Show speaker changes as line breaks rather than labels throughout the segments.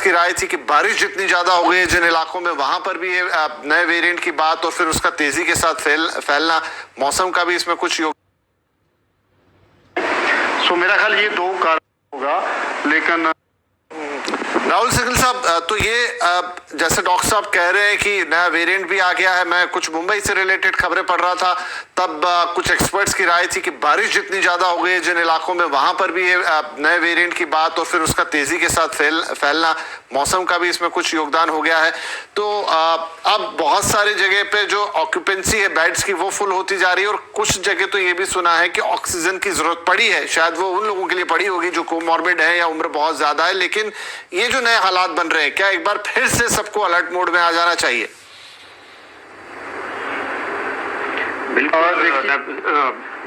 की राय थी कि बारिश जितनी ज्यादा हो गई है जिन इलाकों में, वहां पर भी ये नए वेरिएंट की बात और फिर उसका तेजी के साथ फैलना, मौसम का भी इसमें कुछ योग।
सो मेरा ख्याल ये दो कारण होगा, लेकिन
राहुल सिंघल साहब, तो ये जैसे डॉक्टर साहब कह रहे हैं कि नया वेरिएंट भी आ गया है, मैं कुछ मुंबई से रिलेटेड खबरें पढ़ रहा था, तब कुछ एक्सपर्ट्स की राय थी कि बारिश जितनी ज्यादा हो गई है जिन इलाकों में, वहां पर भी ये नए वेरिएंट की बात और फिर उसका तेजी के साथ फैलना, मौसम का भी इसमें कुछ योगदान हो गया है। तो अब बहुत सारी जगह पे जो ऑक्यूपेंसी है बेड्स की वो फुल होती जा रही है, और कुछ जगह तो ये भी सुना है कि ऑक्सीजन की जरूरत पड़ी है, शायद वो उन लोगों के लिए पड़ी होगी जो कोमॉर्बिड है या उम्र बहुत ज्यादा है। लेकिन ये जो नए हालात बन रहे हैं, क्या एक बार फिर से सबको अलर्ट मोड में आ जाना चाहिए?
बिल्कुल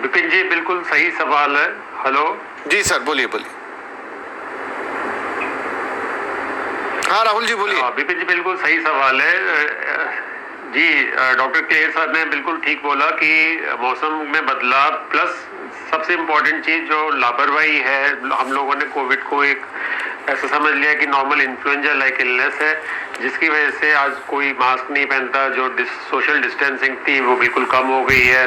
विपिन जी, बिल्कुल सही सवाल है। हेलो
जी सर, बोलिए बोलिए। हाँ राहुल जी बोलिए।
विपिन जी, बिल्कुल सही सवाल है जी। डॉक्टर क्लेयर साहब ने बिल्कुल ठीक बोला कि मौसम में बदलाव प्लस सबसे इम्पोर्टेंट चीज जो लापरवाही है, हम लोगों ने कोविड को एक ऐसा समझ लिया कि नॉर्मल इन्फ्लुएंजा लाइक इलनेस है, जिसकी वजह से आज कोई मास्क नहीं पहनता, जो सोशल डिस्टेंसिंग थी वो बिल्कुल कम हो गई है,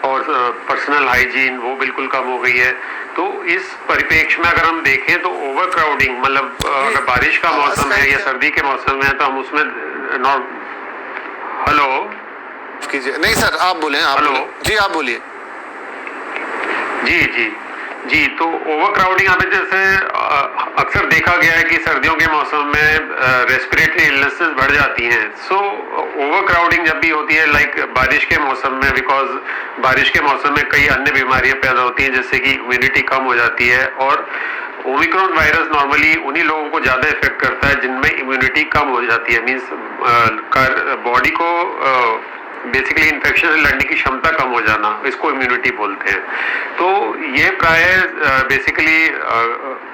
और पर्सनल हाइजीन वो बिल्कुल कम हो गई है। तो इस परिप्रेक्ष्य में अगर हम देखें तो ओवर क्राउडिंग, मतलब अगर बारिश का मौसम है या सर्दी के मौसम है तो हम उसमें हेलो
कीजिए। नहीं सर, आप बोले।
हेलो
जी आप बोलिए।
जी जी जी, तो ओवर क्राउडिंग हमें जैसे अक्सर देखा गया है कि सर्दियों के मौसम में रेस्पिरेटरी इलनेसेस बढ़ जाती हैं। सो ओवर क्राउडिंग जब भी होती है लाइक बारिश के मौसम में, बिकॉज बारिश के मौसम में कई अन्य बीमारियां पैदा होती हैं, जैसे कि इम्यूनिटी कम हो जाती है, और ओमिक्रॉन वायरस नॉर्मली उन्हीं लोगों को ज़्यादा इफेक्ट करता है जिनमें इम्यूनिटी कम हो जाती है, मीन्स बॉडी को बेसिकली इन्फेक्शन से लड़ने की क्षमता कम हो जाना, इसको इम्यूनिटी बोलते हैं। तो ये प्राय बेसिकली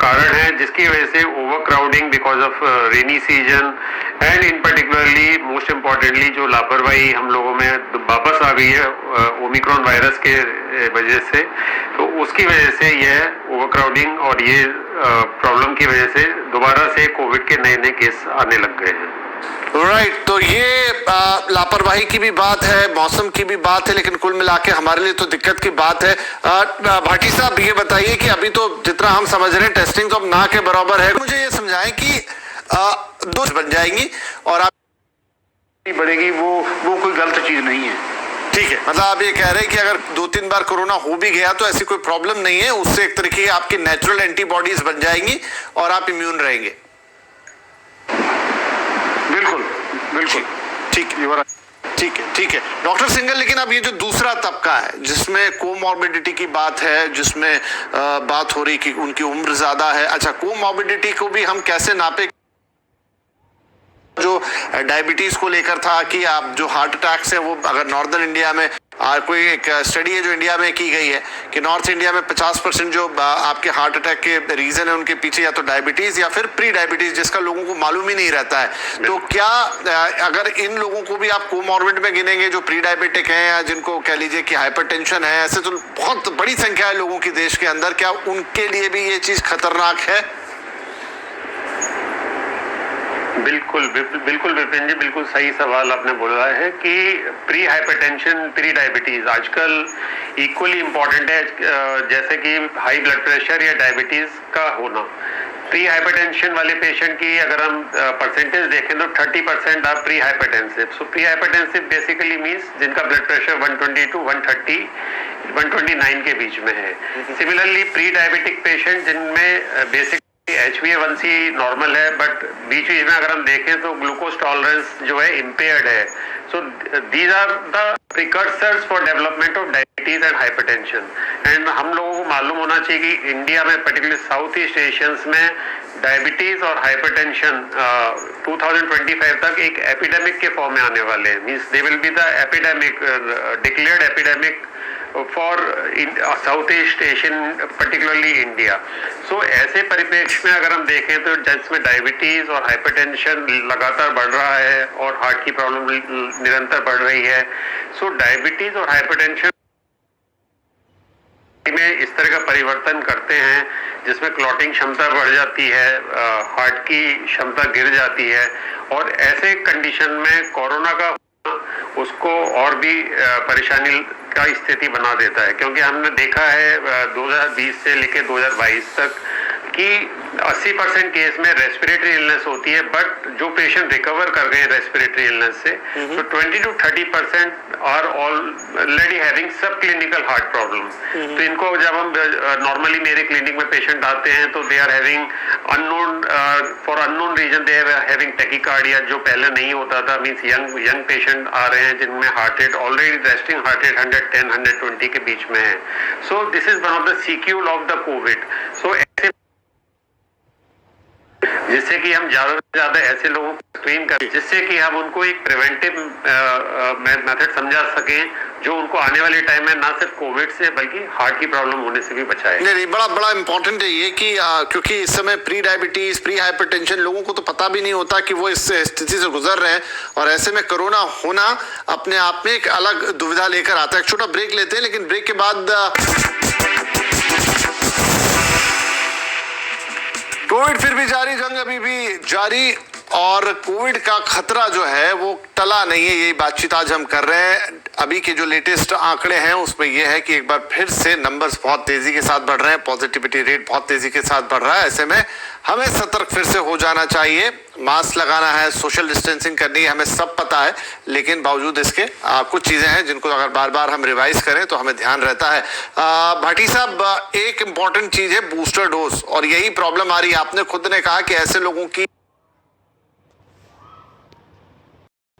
कारण है जिसकी वजह से over crowding because of rainy season and in particularly most importantly जो लापरवाही हम लोगों में वापस आ गई है ओमिक्रॉन वायरस के वजह से, तो उसकी वजह से यह ओवर क्राउडिंग और ये प्रॉब्लम की वजह से दोबारा से कोविड के नए नए केस आने लग गए हैं।
राइट, तो ये लापरवाही की भी बात है, मौसम की भी बात है, लेकिन कुल मिला के हमारे लिए तो दिक्कत की बात है। भाटी साहब ये बताइए कि अभी तो जितना हम समझ रहे हैं टेस्टिंग तो अब ना के बराबर है, मुझे ये समझाएं कि दो बन जाएंगी और आप
बढ़ेगी, वो कोई गलत चीज नहीं है।
ठीक है, मतलब आप ये कह रहे हैं कि अगर 2-3 बार कोरोना हो भी गया तो ऐसी कोई प्रॉब्लम नहीं है, उससे एक तरीके की आपकी नेचुरल एंटीबॉडीज बन जाएंगी और आप इम्यून रहेंगे।
बिल्कुल बिल्कुल
ठीक है डॉक्टर सिंघल, लेकिन अब ये जो दूसरा तबका है जिसमें कोमॉर्बिडिटी की बात है, जिसमें बात हो रही कि उनकी उम्र ज्यादा है, अच्छा कोमॉर्बिडिटी को भी हम कैसे नापे? जो डायबिटीज को लेकर था कि आप जो हार्ट अटैक्स है वो अगर नॉर्दर्न इंडिया में कोई एक स्टडी है जो इंडिया में की गई है कि नॉर्थ इंडिया में 50% जो आपके हार्ट अटैक के रीजन है उनके पीछे या तो डायबिटीज या फिर प्री डायबिटीज, जिसका लोगों को मालूम ही नहीं रहता है। तो क्या अगर इन लोगों को भी आप कोमॉर्बिड में गिनेंगे जो प्री डायबिटिक हैं या जिनको कह लीजिए कि हाइपरटेंशन है, ऐसे तो बहुत बड़ी संख्या है लोगों की देश के अंदर, क्या उनके लिए भी ये चीज खतरनाक है?
बिल्कुल विपिन जी, बिल्कुल सही सवाल आपने बोला है कि प्री हाइपरटेंशन, प्री डायबिटीज आजकल इक्वली इम्पोर्टेंट है जैसे कि हाई ब्लड प्रेशर या डायबिटीज का होना। प्री हाइपरटेंशन वाले पेशेंट की अगर हम परसेंटेज देखें तो 30% are pre hypertensive. So pre hypertensive basically means जिनका ब्लड प्रेशर 120 to 130 129 के बीच में है। सिमिलरली प्री डायबिटिक पेशेंट जिनमें बेसिक HbA1c नॉर्मल है, बट बीच में अगर हम देखें तो ग्लूकोज टॉलरेंस जो है इम्पेयर्ड है। So these are the precursors for development of diabetes and hypertension. And हम लोगों को मालूम होना चाहिए कि इंडिया में पर्टिकुलरली साउथ ईस्ट एशियंस में डायबिटीज और हाइपरटेंशन 2025 तक एक एपिडेमिक के फॉर्म में आने वाले हैं, means they will be the epidemic, declared epidemic for South East Asian particularly India. So ऐसे परिप्रेक्ष्य में अगर हम देखें तो जिसमें डायबिटीज और हाइपरटेंशन लगातार बढ़ रहा है और हार्ट की प्रॉब्लम निरंतर बढ़ रही है, सो डायबिटीज और हाइपरटेंशन में में इस तरह का परिवर्तन करते हैं जिसमें क्लॉटिंग क्षमता बढ़ जाती है, हार्ट की क्षमता गिर जाती है, और ऐसे कंडीशन में कोरोना का उसको और भी परेशानी का स्थिति बना देता है। क्योंकि हमने देखा है 2020 से लेकर 2022 तक कि 80% केस में रेस्पिरेटरी इलनेस होती है, बट जो पेशेंट रिकवर कर गए रेस्पिरेटरी इलनेस से, तो 20 to 30% आर ऑलरेडी हैविंग सब क्लिनिकल हार्ट प्रॉब्लम। तो इनको जब हम नॉर्मली मेरे क्लिनिक में पेशेंट आते हैं तो they are having unknown, for unknown reason they are having tachycardia, जो पहले नहीं होता था। मींस यंग पेशेंट आ रहे हैं जिनमें heart rate already resting heart rate 110-120 के बीच में है। So this is one of the sequel of the COVID. So ऐसे जिससे कि हम ज्यादा से ज्यादा ऐसे लोगों को स्क्रीन करें, जिससे कि हम उनको एक प्रिवेंटिव मेथड समझा सकें जो उनको आने वाले टाइम में ना सिर्फ कोविड से बल्कि हार्ट की प्रॉब्लम होने से भी बचाए।
नहीं, बड़ा इंपॉर्टेंट है ये कि क्योंकि इस समय प्री डायबिटीज, प्री हाइपरटेंशन, लोगों को तो पता भी नहीं होता कि वो इस स्थिति से गुजर रहे हैं, और ऐसे में कोरोना होना अपने आप में एक अलग दुविधा लेकर आता है। एक छोटा ब्रेक लेते हैं, लेकिन ब्रेक के बाद कोविड फिर भी जारी, जंग अभी भी जारी, और कोविड का खतरा जो है वो टला नहीं है। यही बातचीत आज हम कर रहे हैं। अभी के जो लेटेस्ट आंकड़े हैं उसमें यह है कि एक बार फिर से नंबर्स बहुत तेजी के साथ बढ़ रहे हैं, पॉजिटिविटी रेट बहुत तेजी के साथ बढ़ रहा है। ऐसे में हमें सतर्क फिर से हो जाना चाहिए। मास्क लगाना है, सोशल डिस्टेंसिंग करनी है, हमें सब पता है, लेकिन बावजूद इसके कुछ चीजें हैं जिनको अगर बार बार हम रिवाइज करें तो हमें ध्यान रहता है। भाटी साहब, एक इंपॉर्टेंट चीज है बूस्टर डोज, और यही प्रॉब्लम आ रही है। आपने खुद ने कहा कि ऐसे लोगों की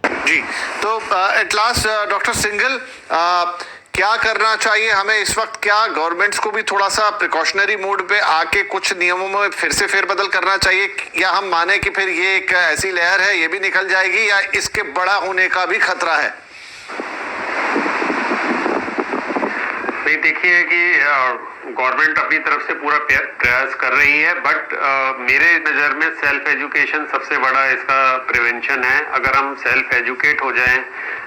जी, तो एट लास्ट डॉक्टर सिंघल, क्या करना चाहिए हमें इस वक्त? क्या गवर्नमेंट्स को भी थोड़ा सा प्रिकॉशनरी मोड पे आके कुछ नियमों में फिर से फेरबदल करना चाहिए, या हम माने कि फिर ये एक ऐसी लहर है, ये भी निकल जाएगी, या इसके बड़ा होने का भी खतरा है?
नहीं, देखिए कि गवर्नमेंट अपनी तरफ से पूरा प्रयास कर रही है, बट मेरे नज़र में सेल्फ एजुकेशन सबसे बड़ा इसका प्रिवेंशन है। अगर हम सेल्फ एजुकेट हो जाएं,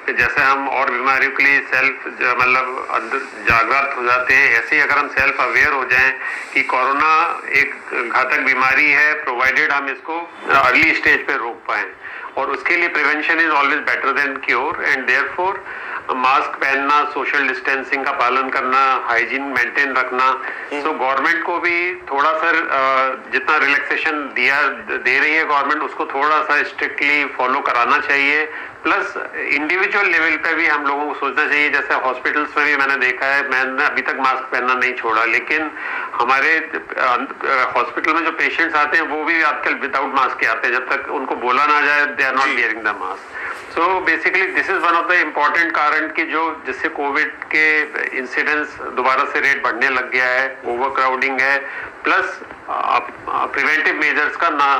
जैसे हम और बीमारियों के लिए सेल्फ मतलब जागृत हो जाते हैं, ऐसे ही अगर हम सेल्फ अवेयर हो जाएं कि कोरोना एक घातक बीमारी है, प्रोवाइडेड हम इसको अर्ली स्टेज पे रोक पाएं, और उसके लिए prevention is always better than cure, and therefore mask पहनना, सोशल डिस्टेंसिंग का पालन करना, हाइजीन मेंटेन रखना। सो गवर्नमेंट को भी थोड़ा सा जितना रिलैक्सेशन दे रही है गवर्नमेंट, उसको थोड़ा सा स्ट्रिक्टली फॉलो कराना चाहिए। प्लस इंडिविजुअल लेवल पे भी हम लोगों को सोचना चाहिए। जैसे हॉस्पिटल्स में भी मैंने देखा है, मैंने अभी तक मास्क पहनना नहीं छोड़ा, लेकिन हमारे हॉस्पिटल में जो पेशेंट्स आते हैं वो भी आजकल विदाउट मास्क के आते हैं, जब तक उनको बोला ना जाए they are not wearing the mask. So basically this is one of the important कारण कि जिससे कोविड के इंसिडेंट्स दोबारा से रेट बढ़ने लग गया है, ओवर क्राउडिंग है, प्लस प्रिवेंटिव मेजर्स का ना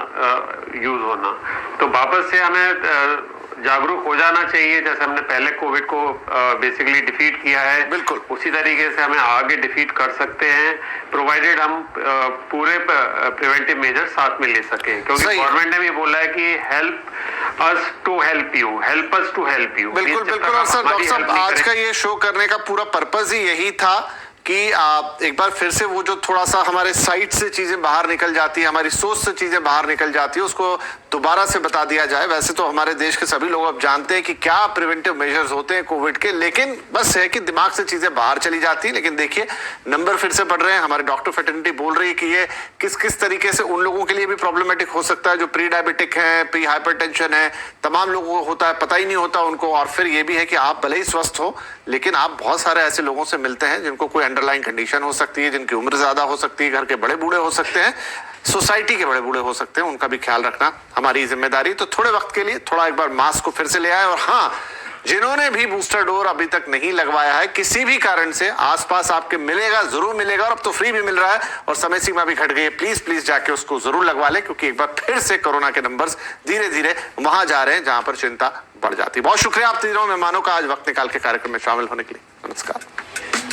यूज होना। तो वापस से हमें जागरूक हो जाना चाहिए, जैसे हमने पहले कोविड को बेसिकली डिफीट किया है,
बिल्कुल
उसी तरीके से हमें आगे डिफीट कर सकते हैं, प्रोवाइडेड हम पूरे प्रिवेंटिव मेजर साथ में ले सकें। क्योंकि गवर्नमेंट ने भी बोला है कि help us to help you, help us to help you.
बिल्कुल। और सर, डॉक्टर साहब, आज का ये शो करने का पूरा पर्पज ही यही था कि एक बार फिर से वो जो थोड़ा सा हमारे साइट से चीजें बाहर निकल जाती है, हमारी सोच से चीजें बाहर निकल जाती है, उसको दोबारा से बता दिया जाए। वैसे तो हमारे देश के सभी लोग अब जानते हैं कि क्या प्रिवेंटिव मेजर्स होते हैं कोविड के, लेकिन बस है कि दिमाग से चीजें बाहर चली जाती है। लेकिन देखिए, नंबर फिर से बढ़ रहे हैं। हमारे डॉक्टर फेटर्निटी बोल रही है कि ये किस तरीके से उन लोगों के लिए भी प्रॉब्लमेटिक हो सकता है जो प्री डायबिटिक है, प्री हाइपरटेंशन है, तमाम लोगों को होता है, पता ही नहीं होता उनको। और फिर ये भी है कि आप भले ही स्वस्थ हो, लेकिन आप बहुत सारे ऐसे लोगों से मिलते हैं जिनको कोई अंडरलाइन कंडीशन हो सकती है, जिनकी उम्र ज्यादा हो सकती है, घर के बड़े बूढ़े हो सकते हैं, सोसाइटी के बड़े बूढ़े हो सकते हैं, उनका भी ख्याल रखना हमारी जिम्मेदारी। तो थोड़े वक्त के लिए थोड़ा एक बार मास्क को फिर से ले आए। और हाँ, जिन्होंने भी बूस्टर डोज अभी तक नहीं लगवाया है, किसी भी कारण से आसपास आपके मिलेगा, जरूर मिलेगा, और अब तो फ्री भी मिल रहा है और समय सीमा भी घट गई है। प्लीज जाके उसको जरूर लगवा ले, क्योंकि एक बार फिर से कोरोना के नंबर्स धीरे धीरे वहां जा रहे हैं जहां पर चिंता बढ़ जाती है। बहुत शुक्रिया आप तीनों मेहमानों का आज वक्त निकाल के कार्यक्रम में शामिल होने के लिए। नमस्कार।